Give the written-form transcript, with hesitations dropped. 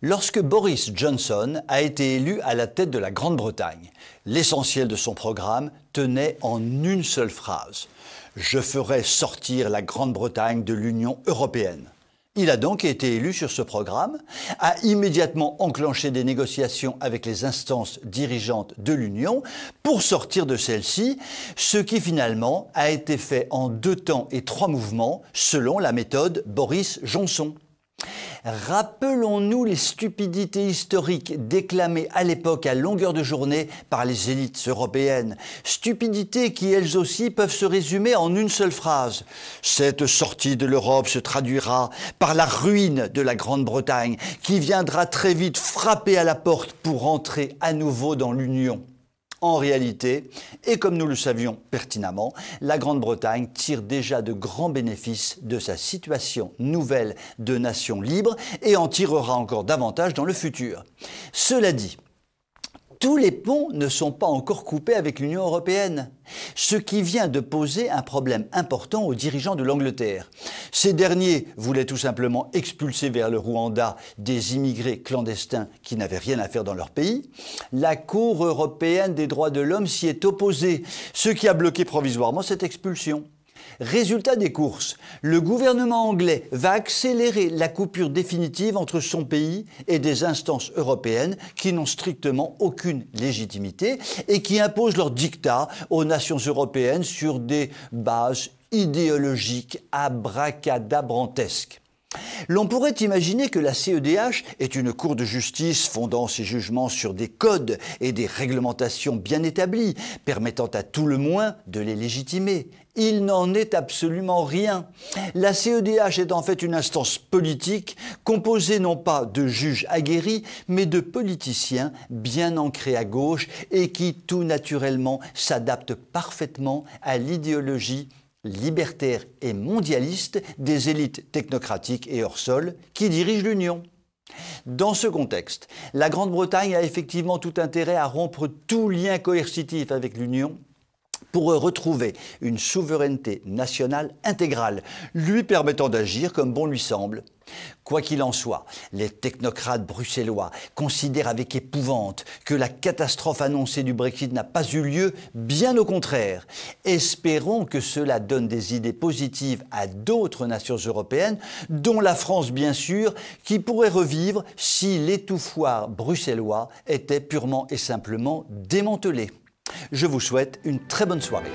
Lorsque Boris Johnson a été élu à la tête de la Grande-Bretagne, l'essentiel de son programme tenait en une seule phrase : « Je ferai sortir la Grande-Bretagne de l'Union européenne ». Il a donc été élu sur ce programme, a immédiatement enclenché des négociations avec les instances dirigeantes de l'Union pour sortir de celle-ci, ce qui finalement a été fait en 2 temps et 3 mouvements selon la méthode Boris Johnson. Rappelons-nous les stupidités historiques déclamées à l'époque à longueur de journée par les élites européennes. Stupidités qui, elles aussi, peuvent se résumer en une seule phrase. Cette sortie de l'Europe se traduira par la ruine de la Grande-Bretagne, qui viendra très vite frapper à la porte pour entrer à nouveau dans l'Union. En réalité, et comme nous le savions pertinemment, la Grande-Bretagne tire déjà de grands bénéfices de sa situation nouvelle de nation libre et en tirera encore davantage dans le futur. Cela dit, tous les ponts ne sont pas encore coupés avec l'Union européenne, ce qui vient de poser un problème important aux dirigeants de l'Angleterre. Ces derniers voulaient tout simplement expulser vers le Rwanda des immigrés clandestins qui n'avaient rien à faire dans leur pays. La Cour européenne des droits de l'homme s'y est opposée, ce qui a bloqué provisoirement cette expulsion. Résultat des courses, le gouvernement anglais va accélérer la coupure définitive entre son pays et des instances européennes qui n'ont strictement aucune légitimité et qui imposent leur diktat aux nations européennes sur des bases idéologiques abracadabrantesques. L'on pourrait imaginer que la CEDH est une cour de justice fondant ses jugements sur des codes et des réglementations bien établies, permettant à tout le moins de les légitimer. Il n'en est absolument rien. La CEDH est en fait une instance politique composée non pas de juges aguerris, mais de politiciens bien ancrés à gauche et qui tout naturellement s'adaptent parfaitement à l'idéologie libertaire et mondialiste des élites technocratiques et hors sol qui dirigent l'Union. Dans ce contexte, la Grande-Bretagne a effectivement tout intérêt à rompre tout lien coercitif avec l'Union pour retrouver une souveraineté nationale intégrale, lui permettant d'agir comme bon lui semble. Quoi qu'il en soit, les technocrates bruxellois considèrent avec épouvante que la catastrophe annoncée du Brexit n'a pas eu lieu, bien au contraire. Espérons que cela donne des idées positives à d'autres nations européennes, dont la France bien sûr, qui pourrait revivre si l'étouffoir bruxellois était purement et simplement démantelé. Je vous souhaite une très bonne soirée.